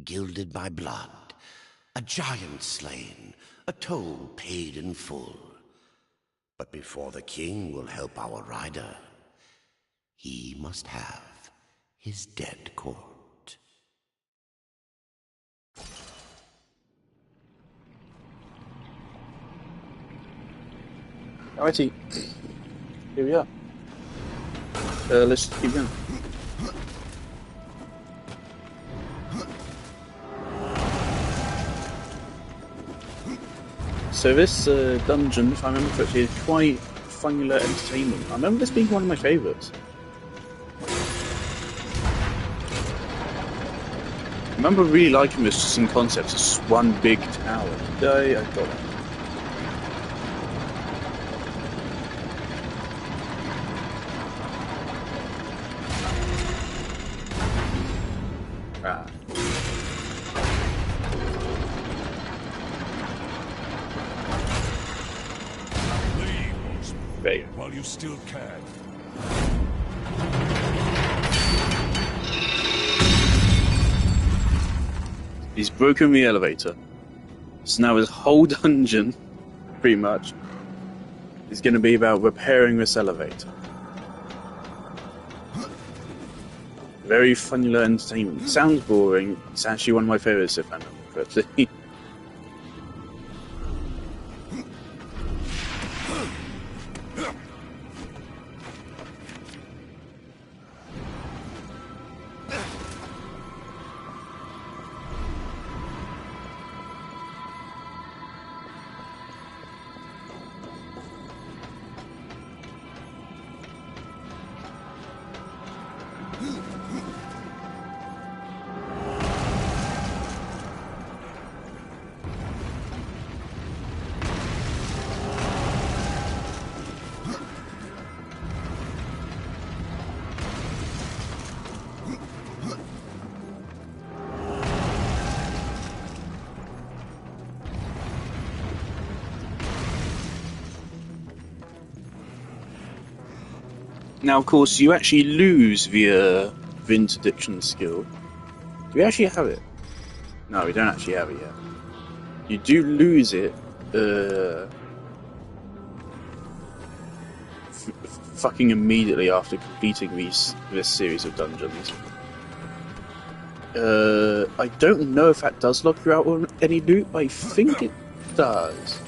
gilded by blood, a giant slain, a toll paid in full. But before the king will help our rider, he must have his dead court. Alrighty, here we are. Let's keep going. So this dungeon, if I remember correctly, is quite funny entertainment. I remember this being one of my favourites. I remember really liking this just in concept, just one big tower. I got it. While you still can. He's broken the elevator. So now his whole dungeon, pretty much, is going to be about repairing this elevator. Very funny entertainment. Sounds boring. It's actually one of my favourites, if I remember correctly. Now, of course, you actually lose the interdiction skill. Do we actually have it? No, we don't actually have it yet. You do lose it, fucking immediately after completing this series of dungeons. I don't know if that does lock you out on any loot, but I think it does.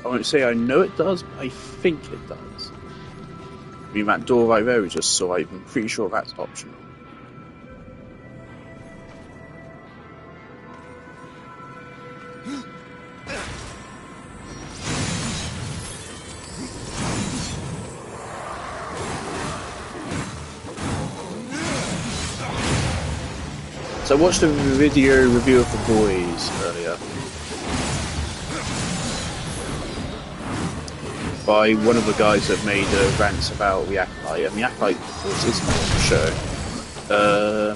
I won't say I know it does, but I think it does. I mean, that door right there we just saw, I'm pretty sure that's optional. So I watched a video review of The Boys earlier. By one of the guys that made rants about the Acolyte, and the Acolyte, of course, is not a show.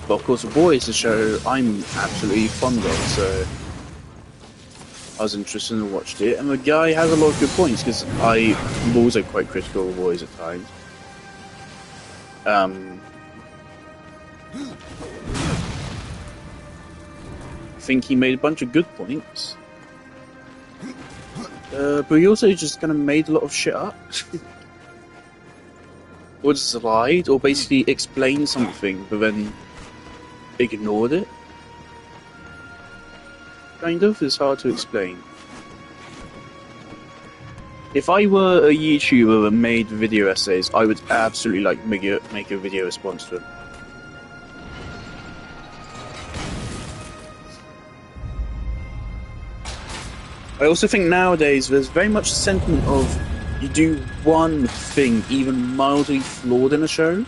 But of course, The Boys is a show I'm absolutely fond of, so I was interested and watched it. And the guy has a lot of good points, because I'm also quite critical of The Boys at times. I think he made a bunch of good points. But he also just kind of made a lot of shit up. Or just lied, or basically explained something, but then ignored it. Kind of, it's hard to explain. If I were a YouTuber that made video essays, I would absolutely make a video response to them. I also think nowadays there's very much a sentiment of you do one thing even mildly flawed in a show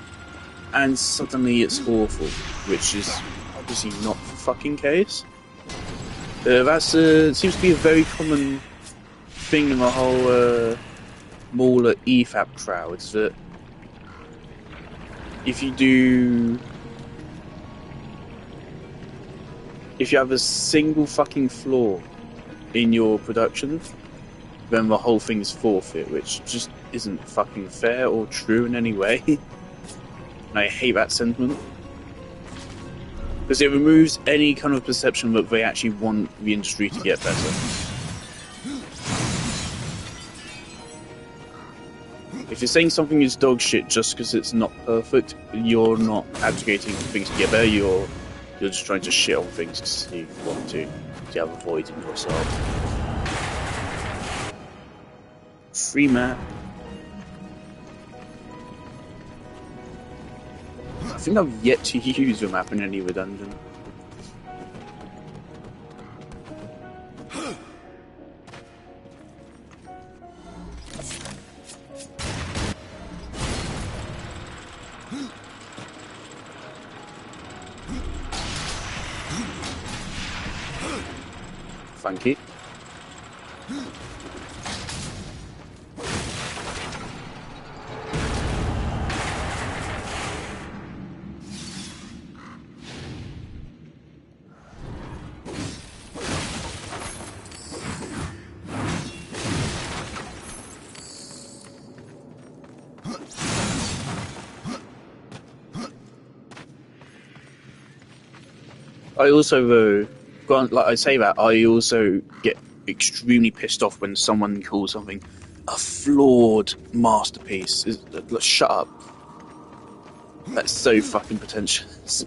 and suddenly it's awful, which is obviously not the fucking case. That seems to be a very common thing in the whole Mauler EFAP crowd, is that if you have a single fucking flaw in your production, then the whole thing's forfeit, which just isn't fucking fair or true in any way. And I hate that sentiment. Because it removes any kind of perception that they actually want the industry to get better. If you're saying something is dog shit just because it's not perfect, you're not advocating for things to get better, you're just trying to shit on things because you want to have a void in yourself. Free map. I think I've yet to use the map in any of the dungeon. Funky. I also, like I say that, I also get extremely pissed off when someone calls something a flawed masterpiece. Shut up. That's so fucking pretentious.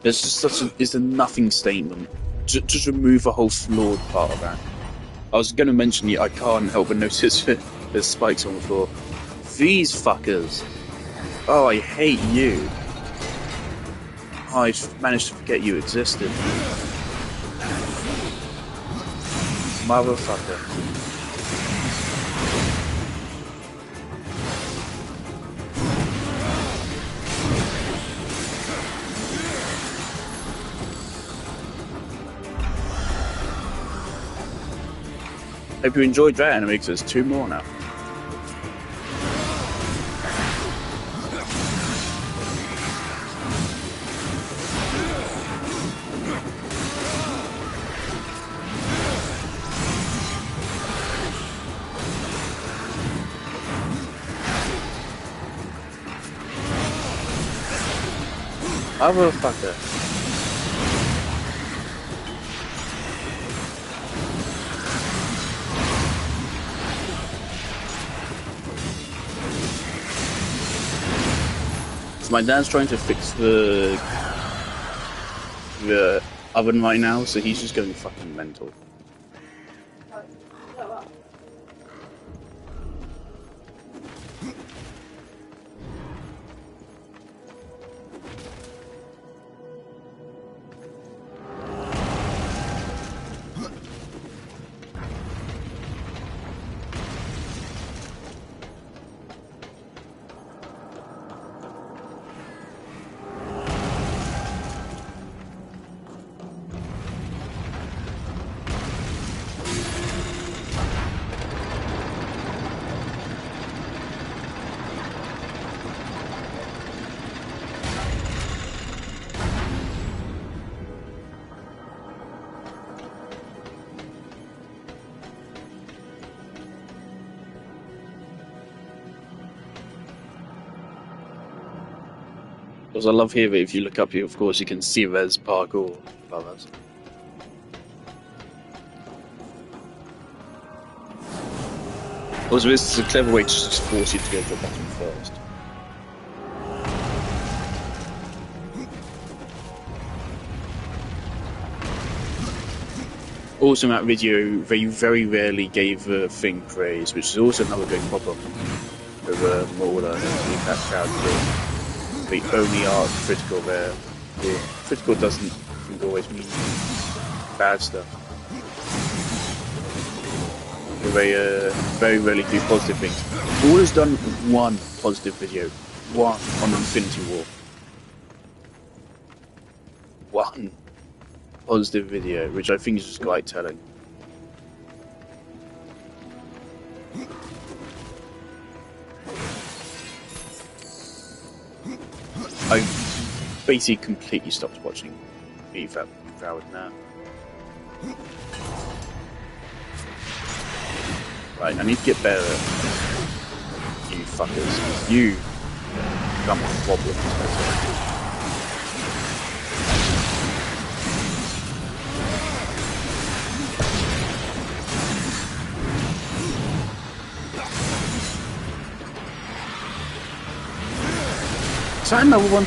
It's just it's a nothing statement. Just remove the whole flawed part of that. I was going to mention I can't help but notice that there's spikes on the floor. These fuckers. Oh, I hate you. Oh, I managed to forget you existed. Motherfucker. Hope you enjoyed that anime because there's 2 more now. Motherfucker. So my dad's trying to fix the oven right now, so he's just going fucking mental. Because I love here that if you look up here, of course, you can see there's parkour above us. Also, this is a clever way to just force you to go to the bottom first. Also, in that video, they very rarely gave the thing praise, which is also another big problem with Mauler and that crowd. They only are critical there. Critical doesn't always mean bad stuff. They very rarely do positive things. All has done one positive video. One on Infinity War. One positive video, which I think is just quite telling. I basically completely stopped watching Beef Devoured now. Right, I need to get better at youth. fuckers. You become a problem. Is that another one?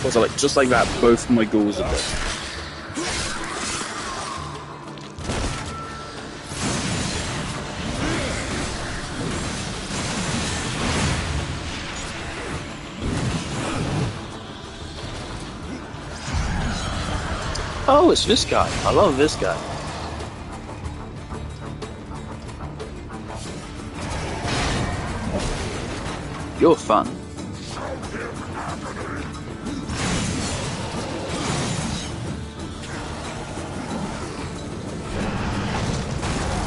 Also, like, just like that, both of my ghouls are dead. Oh, it's this guy. I love this guy. You're fun.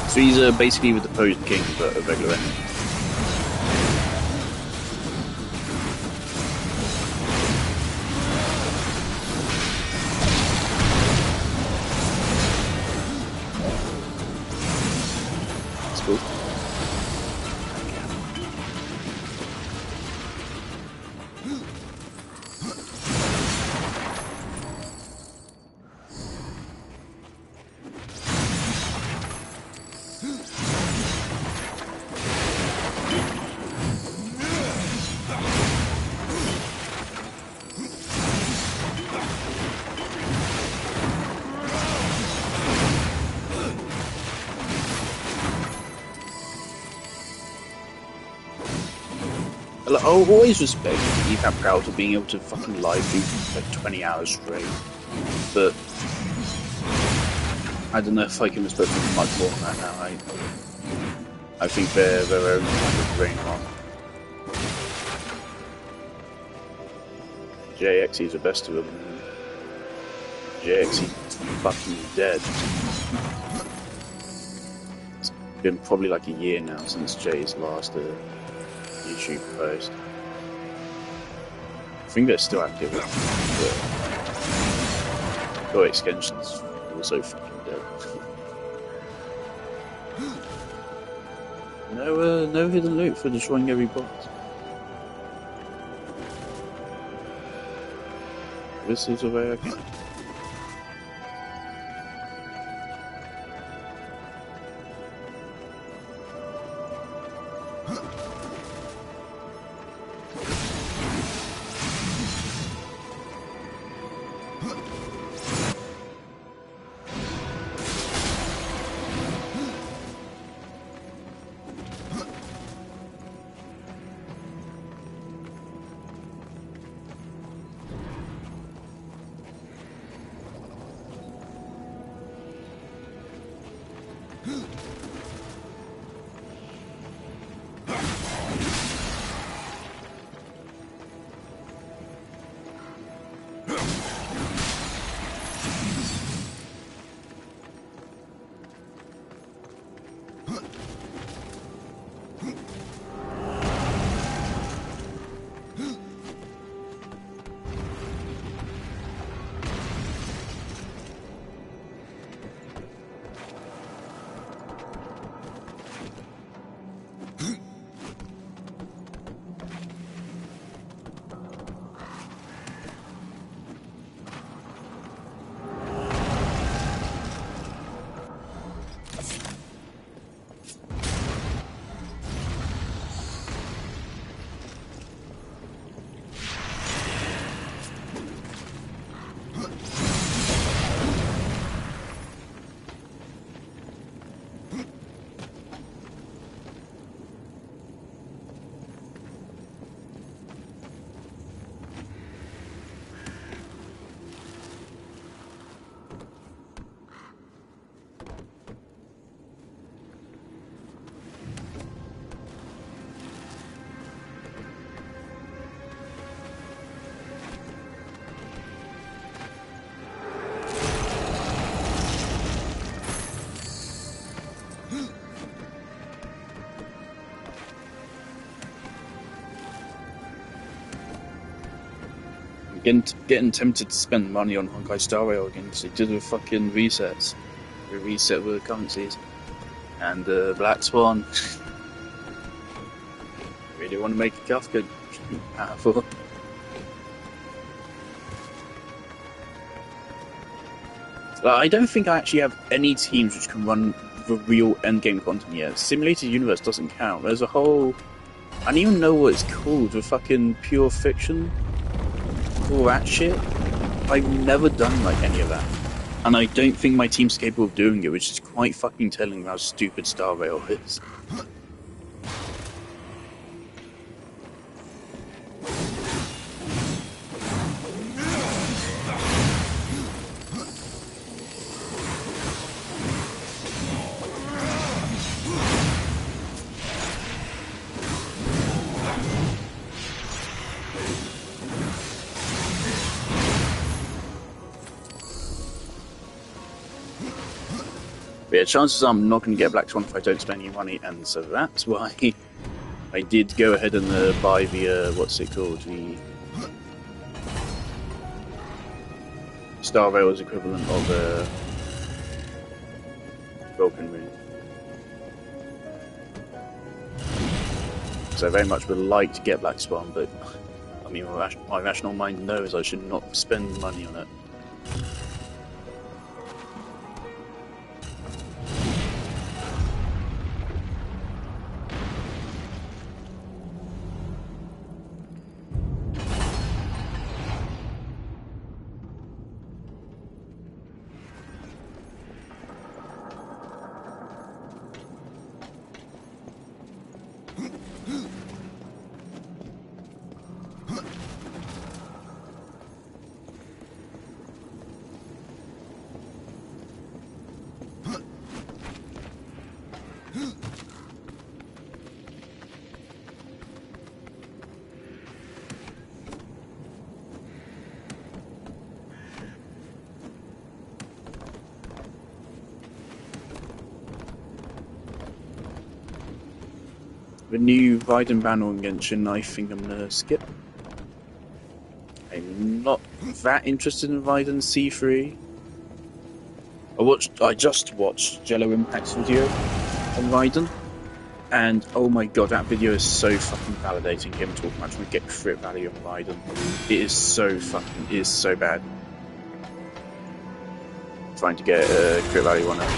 So he's basically with the Posed King, but a regular enemy. That's cool. Like, I always respect Ethan Proud for being able to fucking live feed for like 20 hours straight, but I don't know if I can respect them much more than that now. I think they're their own kind of brain on. JXE is the best of them. JXE fucking dead. It's been probably like a year now since Jay's last YouTube post. I think they're still active, but Go Extension's also fucking dead. No hidden loot for destroying every boss. This is a way I can. Getting tempted to spend money on Honkai Star Rail again because they did the fucking resets. The reset with the currencies. And Black Swan. Really want to make a Kafka powerful. I don't think I actually have any teams which can run the real endgame content yet. Simulated Universe doesn't count. There's a whole... I don't even know what it's called. The fucking Pure Fiction. All that shit. I've never done like any of that. And I don't think my team's capable of doing it, which is quite fucking telling how stupid Star Rail is. But yeah, chances are I'm not going to get Black Swan if I don't spend any money, and so that's why I did go ahead and buy the, what's it called, the Star Rail's equivalent of Vulcan Moon. So I very much would like to get Black Swan, but I mean, my rational mind knows I should not spend money on it. The new Raiden banner on Genshin, I think I'm gonna skip. I'm not that interested in Raiden C3. I just watched Jello Impact's video on Raiden, and oh my god, that video is so fucking validating. Him talking about trying to get crit value on Raiden. It is so bad. Trying to get crit value on it.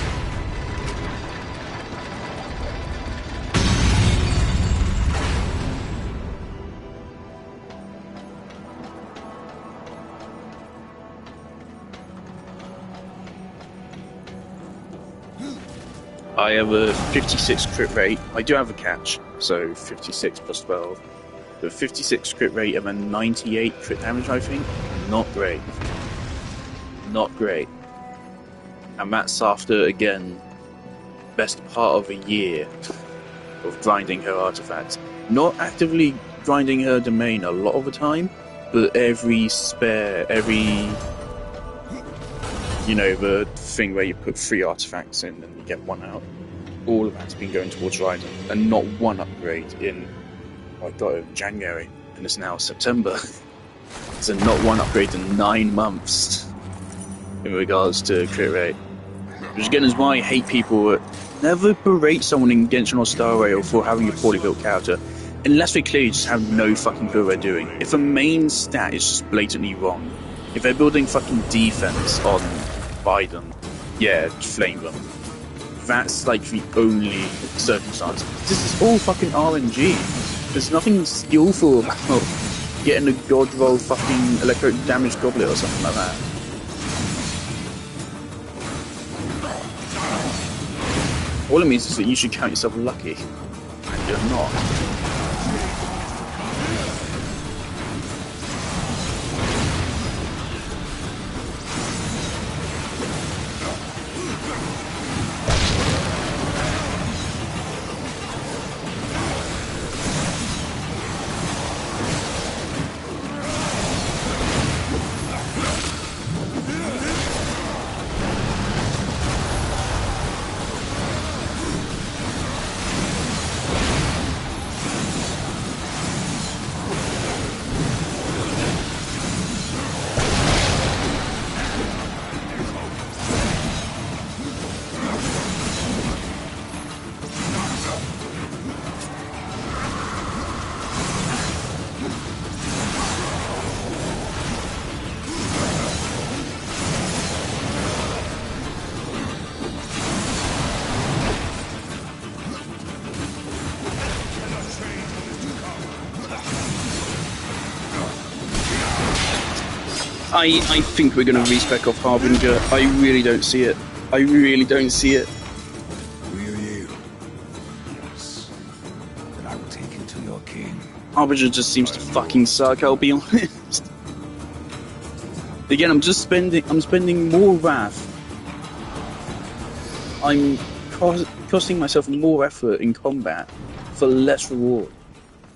I have a 56 crit rate. I do have a catch, so 56 plus 12. The 56 crit rate and a 98 crit damage, I think. Not great. Not great. And that's after, again, best part of a year of grinding her artifacts. Not actively grinding her domain a lot of the time, but every spare, you know, the thing where you put 3 artifacts in and you get 1 out. All of that's been going towards Raiden, and not 1 upgrade in, I got it in January, and it's now September. So not 1 upgrade in 9 months in regards to crit rate. Which again is why I hate people that never berate someone in Genshin or Star Rail for having a poorly built character, unless they clearly just have no fucking clue what they're doing. If a main stat is just blatantly wrong, if they're building fucking defense on Biden, yeah, flame them. That's like the only circumstance. This is all fucking RNG. There's nothing skillful about getting a god roll fucking electric damage goblet or something like that. All it means is that you should count yourself lucky, and you're not. I think we're going to respec off Harbinger. I really don't see it. I really don't see it. Will you? Yes. Then I will take you to your king. Harbinger just seems to fucking suck, I'll be honest. Again, I'm spending more wrath. I'm costing myself more effort in combat for less reward.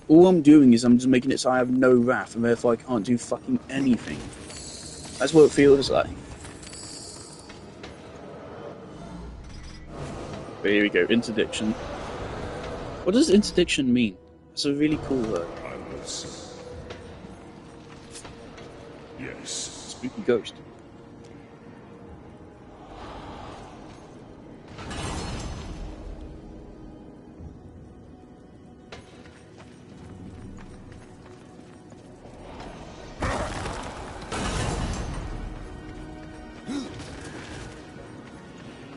All I'm doing is I'm just making it so I have no wrath, and therefore I can't do fucking anything. That's what it feels like. But here we go, interdiction. What does interdiction mean? It's a really cool word. I will see. Yes. Spooky ghost.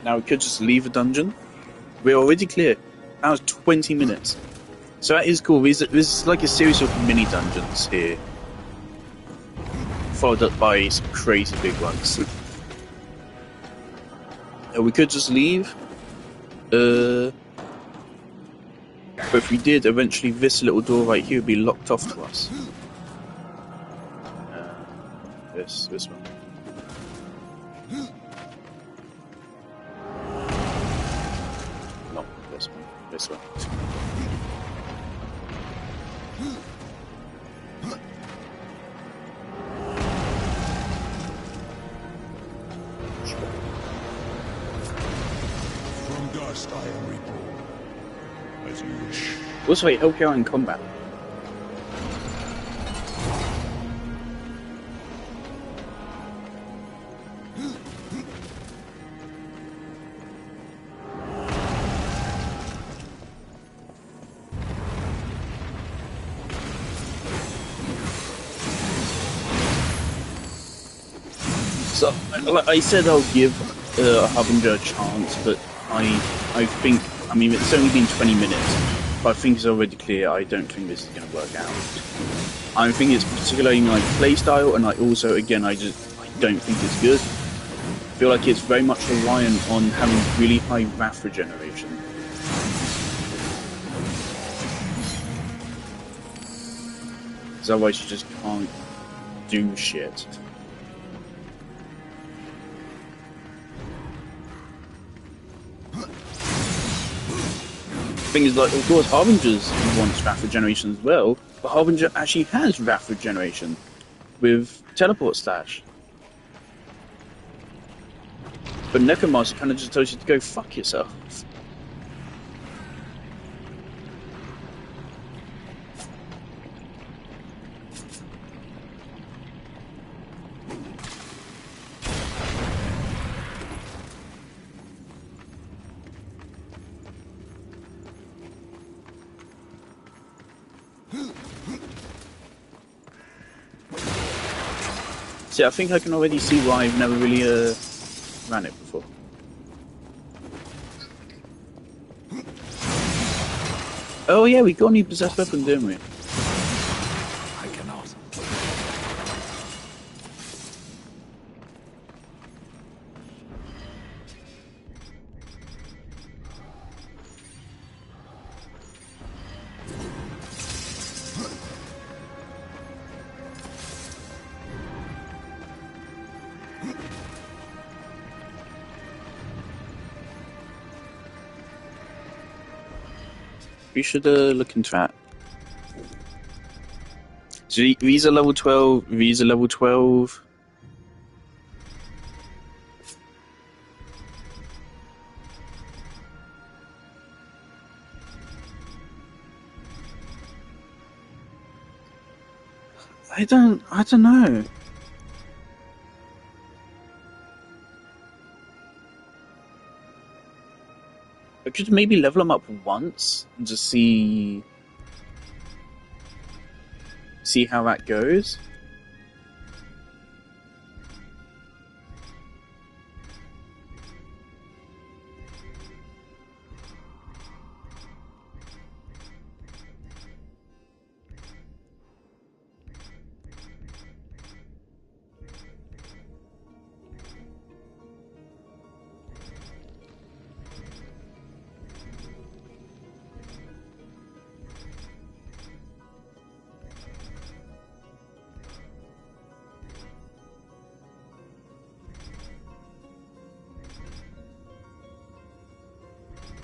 Now we could just leave a dungeon. We're already clear. That was 20 minutes. So that is cool. This is like a series of mini dungeons here, followed up by some crazy big ones. We could just leave. But if we did, eventually this little door right here would be locked off to us. This one. This one. From dust I am reborn. As you wish. Also, wait, help you out in combat. So, like I said, I'll give Harbinger a chance, but I think, I mean, it's only been 20 minutes, but I think it's already clear I don't think this is going to work out. I think it's particularly in like playstyle, and I also, again, I don't think it's good. I feel like it's very much reliant on having really high wrath regeneration. Because otherwise you just can't do shit. Thing is, like, of course, Harbinger's wants wrath regeneration as well, but Harbinger actually has wrath regeneration with teleport stash. But Necromancer kind of just tells you to go fuck yourself. See, I think I can already see why I've never really ran it before. Oh yeah, we got a new possessed weapon, didn't we? I cannot. We should look into that. So these are level 12, these are level 12. I don't know. I could maybe level them up once and just see how that goes.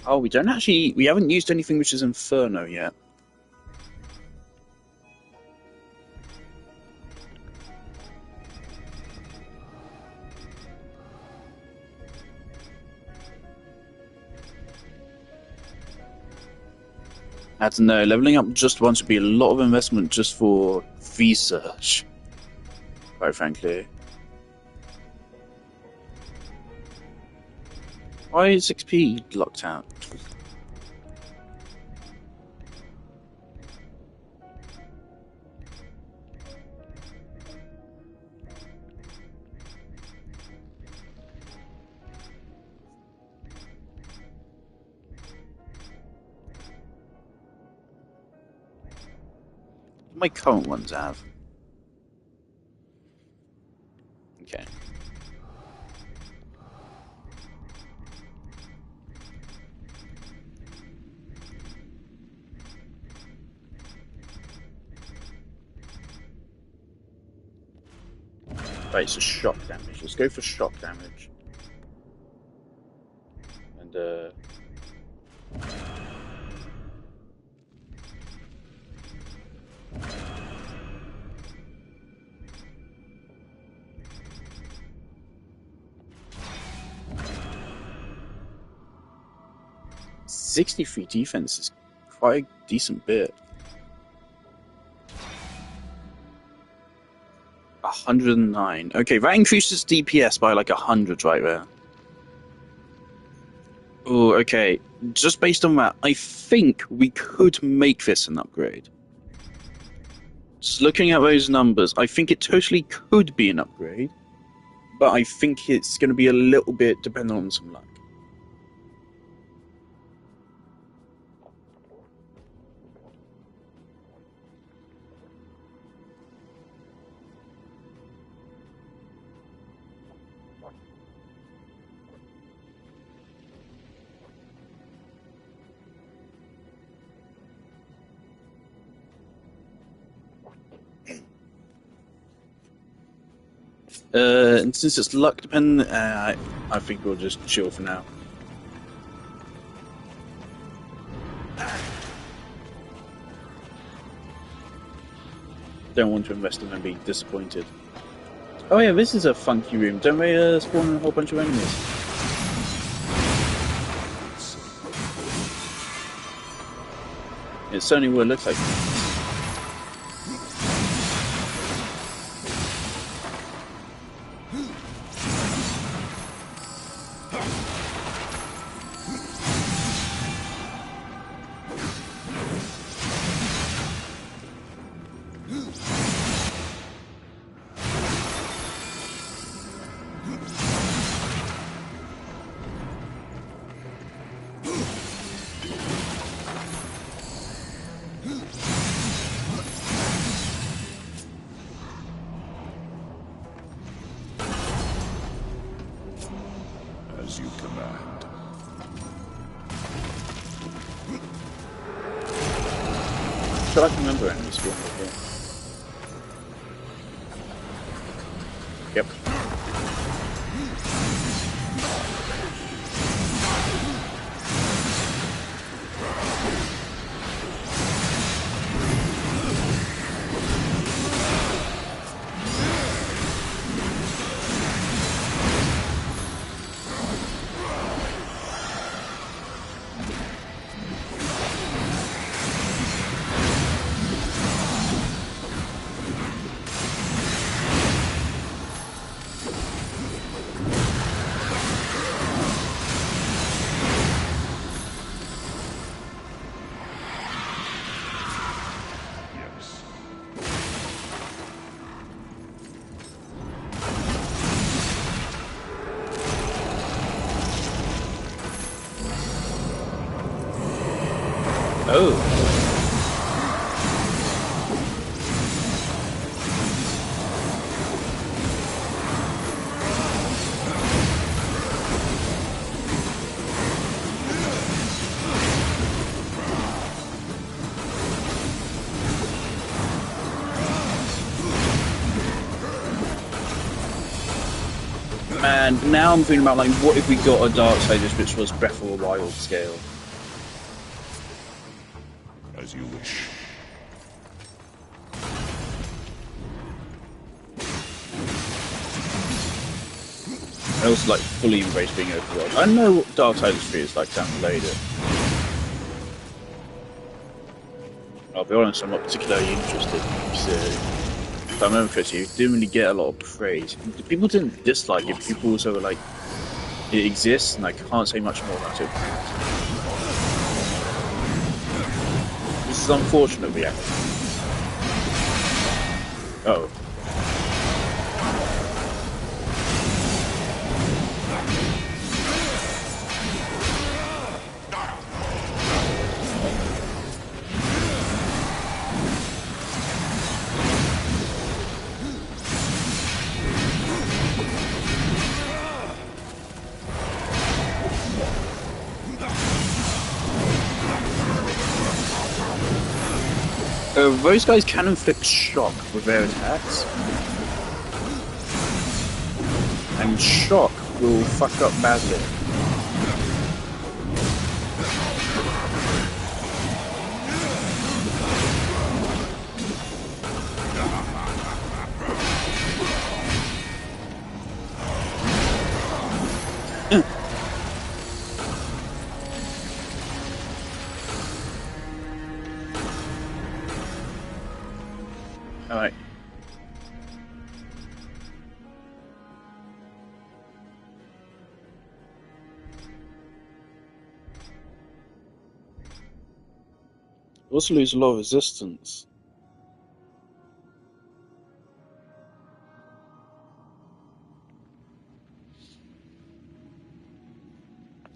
Oh, we haven't used anything which is Inferno yet. I had to know, leveling up just once would be a lot of investment just for research, quite frankly. Why is XP locked out? My current ones have. Okay. Right, so shock damage. Let's go for shock damage. And 63 defense is quite a decent bit. 109. Okay, that increases DPS by like 100 right there. Oh, okay. Just based on that, I think we could make this an upgrade. Just looking at those numbers, I think it totally could be an upgrade, but I think it's going to be a little bit dependent on some luck. And since it's luck dependent, I think we'll just chill for now. Don't want to invest in and be disappointed. Oh yeah, this is a funky room. Don't they spawn a whole bunch of enemies? It's certainly what it looks like. As you command. So I can remember enemy spawn here. Yep. Oh. And now I'm thinking about, like, what if we got a Darksiders which was Breath of the Wild scale? As you wish. I also like fully embrace being overworld. I know what Darksiders 3 is like, I haven't played it. I'll be honest, I'm not particularly interested. If I'm interested, you didn't really get a lot of praise. People didn't dislike it, people also were like, it exists, and I can't say much more about it. This is unfortunate, yeah. Oh. Those guys can inflict shock with their attacks. And shock will fuck up badly. Alright. Also lose a lot of resistance.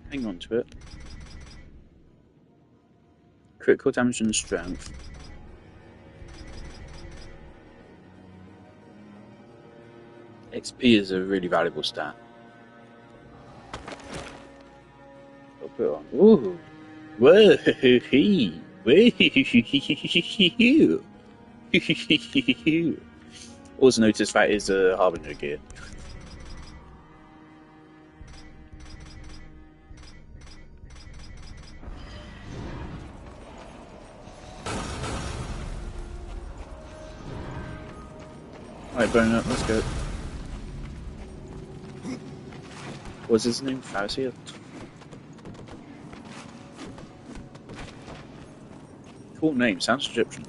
Hang on to it. Critical damage and strength. XP is a really valuable stat. I'll put it on. Ooh! Whoa! Also notice that is a Harbinger gear. Alright, bone up, let's go. What's his name? Pharisee? Cool name, sounds Egyptian.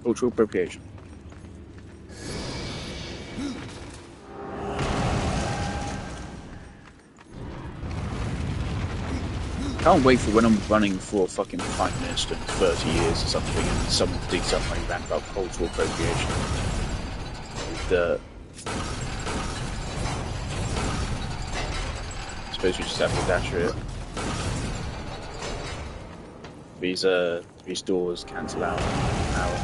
Cultural appropriation. Can't wait for when I'm running for fucking Prime Minister in 30 years or something and someone digs up my rant about cultural appropriation. I suppose we just have to dash it. These doors cancel out power.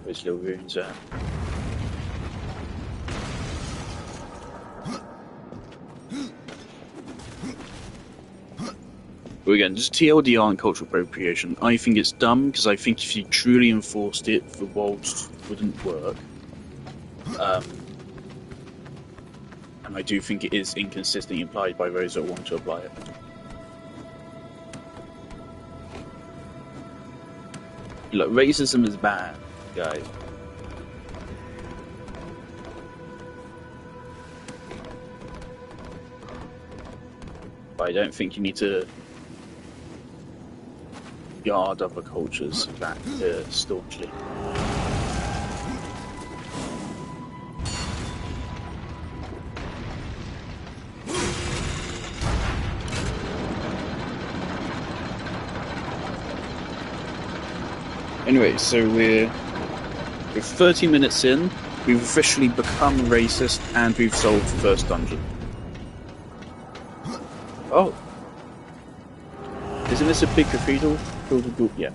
Those little runes there. But again, just TLDR on cultural appropriation. I think it's dumb because I think if you truly enforced it, the world wouldn't work. And I do think it is inconsistently implied by those that want to apply it. Look, racism is bad, guys. But I don't think you need to yard other cultures that staunchly. Anyway, so we're 30 minutes in, we've officially become racist, and we've solved the first dungeon. Oh. Isn't this a big cathedral? Yeah.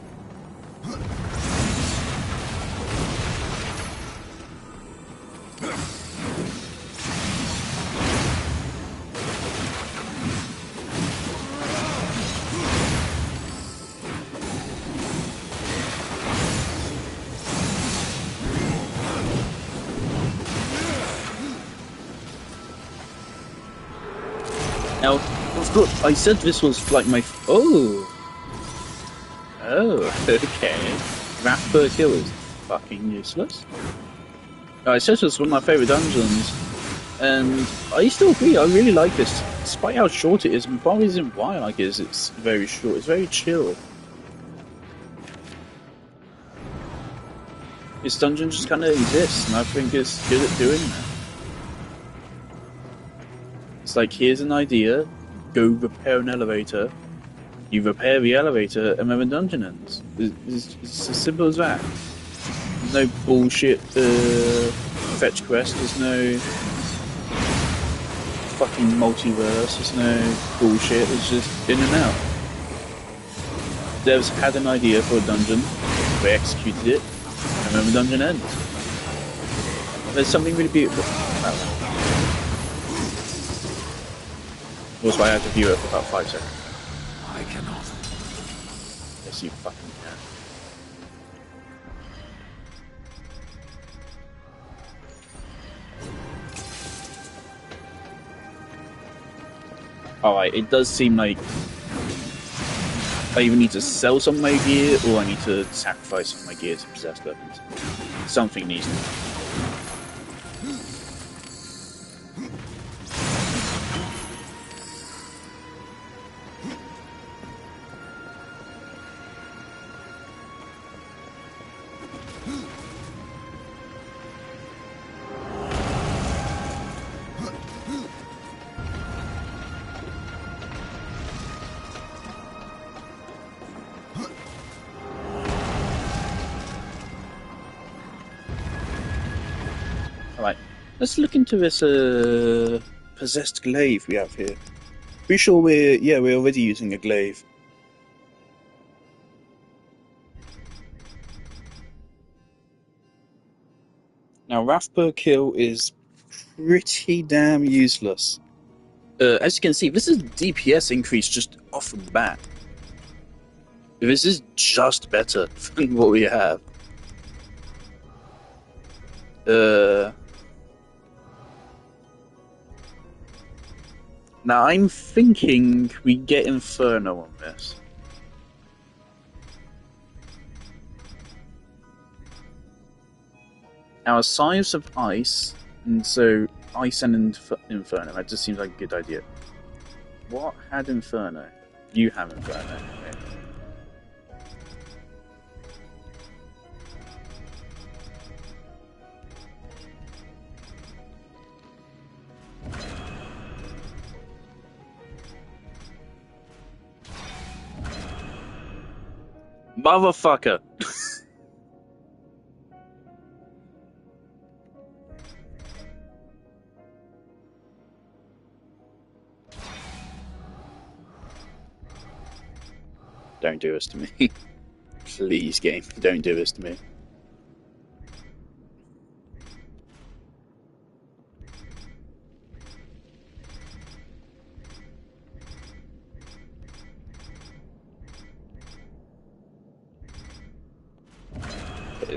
Now, of course, I said this was like my... Oh! Oh, okay. Wrath per kill is fucking useless. It says it's one of my favourite dungeons, and I still agree, I really like this. Despite how short it is, and part of the reason why I like it is it's very short, it's very chill. This dungeon just kind of exists, and I think it's good at doing that. It's like, here's an idea, go repair an elevator, you repair the elevator, and then the dungeon ends. It's as simple as that. There's no bullshit fetch quest, there's no fucking multiverse, there's no bullshit, it's just in and out. Devs had an idea for a dungeon, they executed it, and then the dungeon ends. There's something really beautiful about that. Also, I had to view it for about 5 seconds. I cannot. Yes, you fucking can. Alright, it does seem like I either need to sell some of my gear or I need to sacrifice some of my gear to possess weapons. Something needs to happen. Alright, let's look into this possessed glaive we have here. Pretty sure we're already using a glaive. Now, wrath per kill is pretty damn useless. As you can see, this is DPS increase just off the bat. This is just better than what we have. Now, I'm thinking we get Inferno on this. Now, a Science of Ice, and so Ice and Inferno, that just seems like a good idea. What had Inferno? You have Inferno. Okay. Motherfucker! Don't do this to me. Please, game, don't do this to me.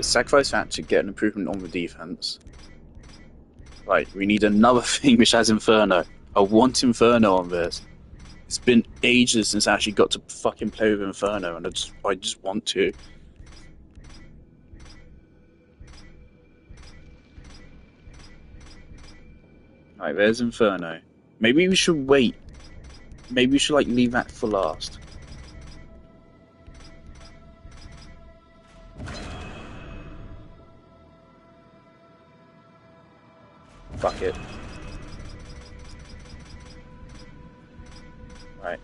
Sacrifice that to get an improvement on the defense. Right, we need another thing which has Inferno. I want Inferno on this. It's been ages since I actually got to fucking play with Inferno, and I just want to. Right, there's Inferno. Maybe we should wait. Maybe we should like leave that for last. Fuck it. Right.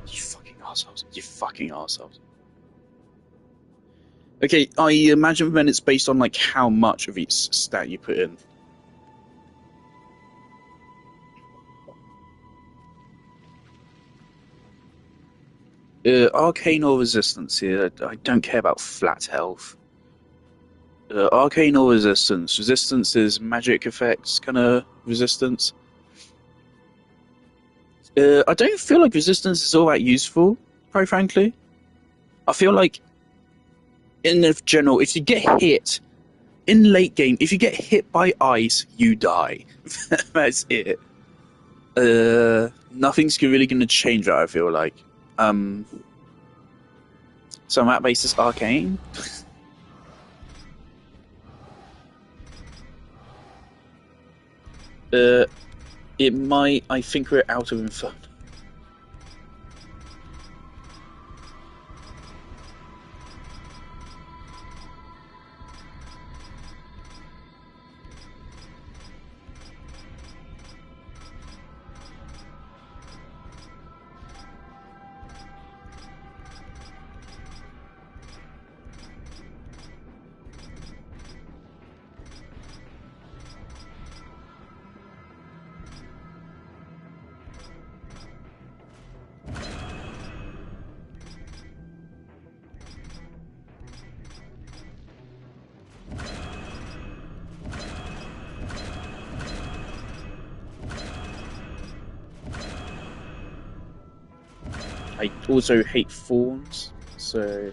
You fucking arseholes. You fucking arseholes. Okay, I imagine then it's based on like how much of each stat you put in. Arcane or resistance here. I don't care about flat health. Arcane or resistance. Resistance is magic effects kind of resistance. I don't feel like resistance is all that useful, quite frankly. I feel like, in the general, if you get hit, in late game, if you get hit by ice, you die. That's it. Nothing's really going to change that, I feel like. So I'm at basis arcane. It might. I think we're out of Inferno. I also hate thorns, so...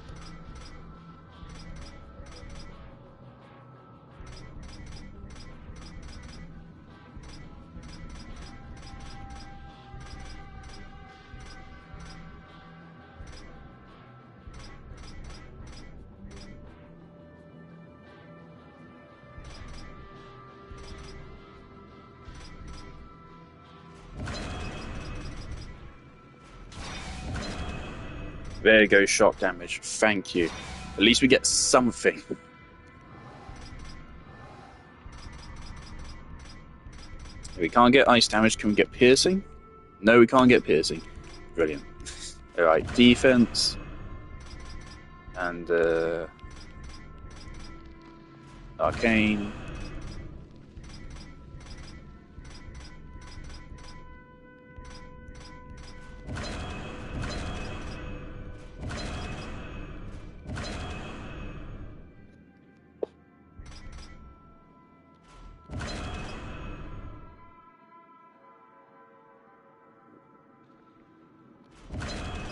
There goes shock damage. Thank you. At least we get something. We can't get ice damage. Can we get piercing? No, we can't get piercing. Brilliant. Alright, defense. And, arcane.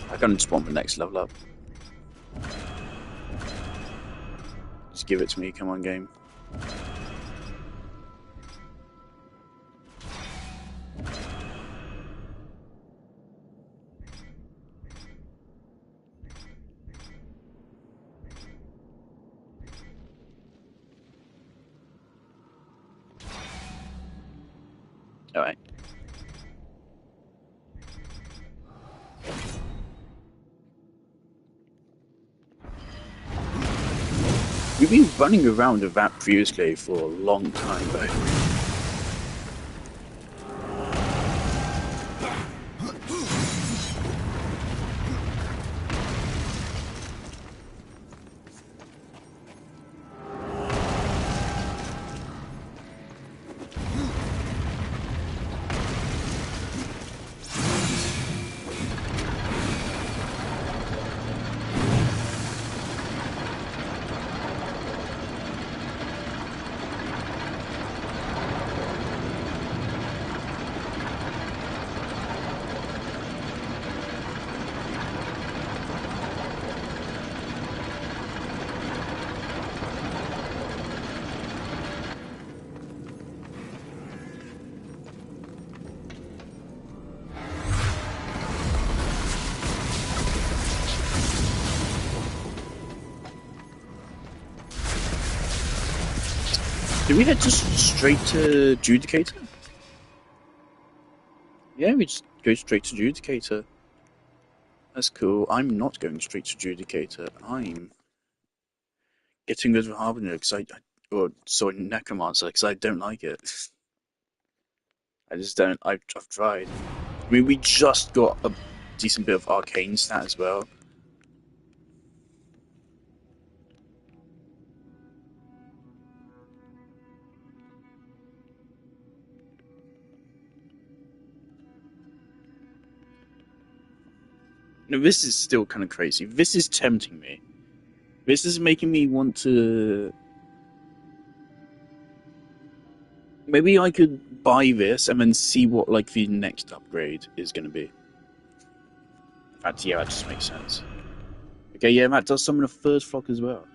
I kind of just want the next level up. Just give it to me, come on, game. Alright. We've been running around with that previously for a long time, though. Did we head just straight to Judicator? Yeah, we just go straight to Judicator. That's cool. I'm not going straight to Judicator. I'm getting rid of Harbinger because or sorry, Necromancer because I don't like it. I just don't. I've tried. I mean, we just got a decent bit of arcane stat as well. No, this is still kind of crazy. This is tempting me. This is making me want to... Maybe I could buy this and then see what like the next upgrade is going to be. In fact, yeah, that just makes sense. Okay, yeah, that does summon a third flock as well.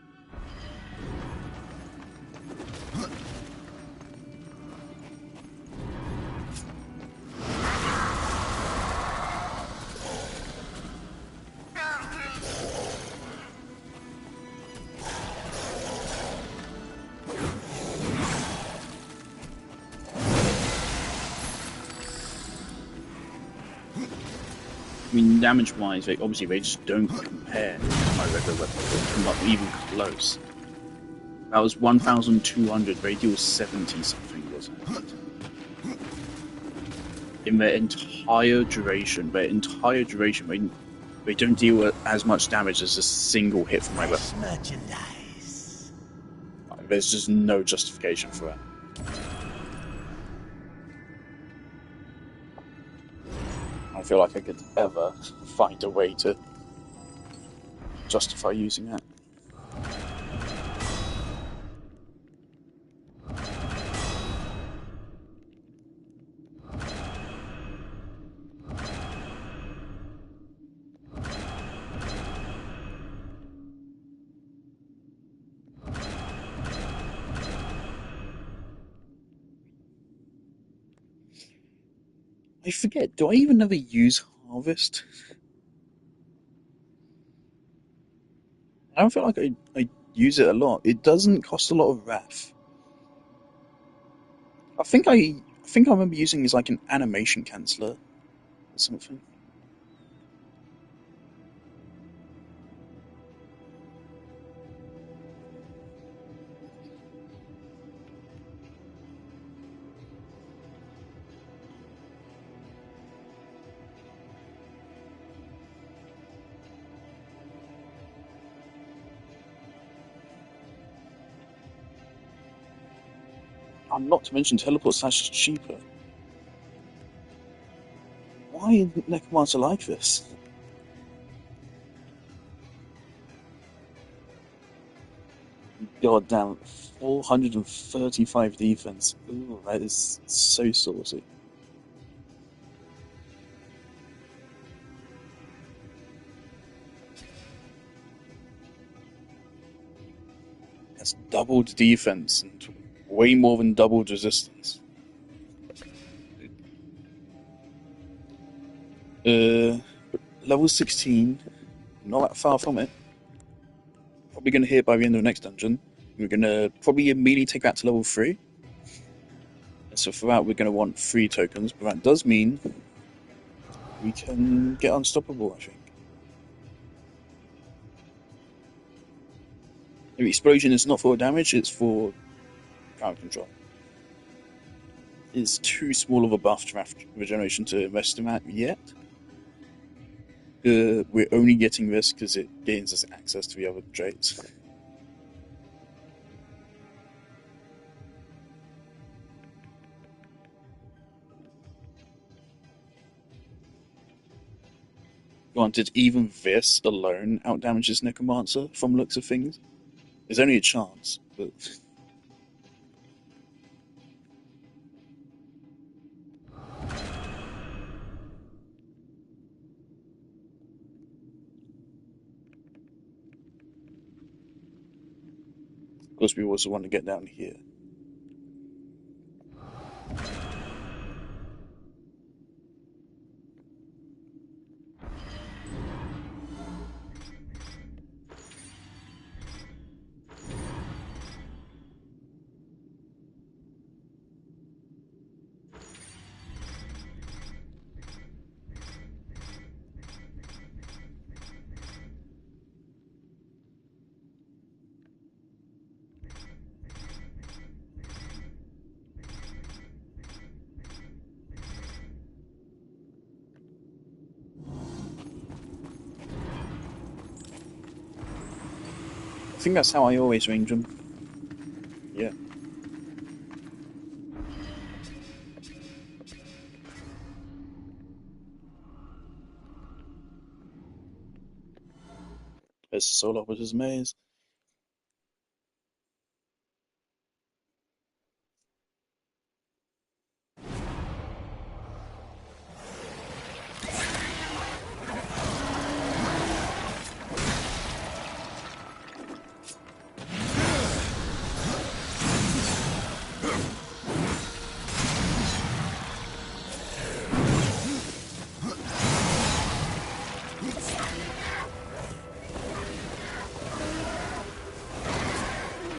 I mean, damage-wise, obviously they just don't compare to my regular weapon, not even close. That was 1,200. They deal 70 something, wasn't it? In their entire duration, they don't deal as much damage as a single hit from my weapon. Merchandise. There's just no justification for that. I don't feel like I could ever find a way to justify using that. I forget, do I even ever use Harvest? I don't feel like I use it a lot. It doesn't cost a lot of Wrath. I think I remember using it as like an animation canceller or something. Not to mention teleport slash is cheaper. Why is Necromancer like this? God damn, 435 defense. Ooh, that is so saucy. That's doubled defense and way more than doubled resistance. Level 16, not that far from it. Probably going to hit by the end of the next dungeon. We're going to probably immediately take that to level 3. So for that, we're going to want 3 tokens, but that does mean we can get unstoppable, I think. The explosion is not for damage, it's for crowd control. It's too small of a buff to have regeneration to invest in that yet. We're only getting this because it gains us access to the other traits. Granted, even this alone outdamages Necromancer from looks of things. There's only a chance, but... Of course, we also want to get down here. I think that's how I always range them. Yeah. There's the Soul Operator's Maze.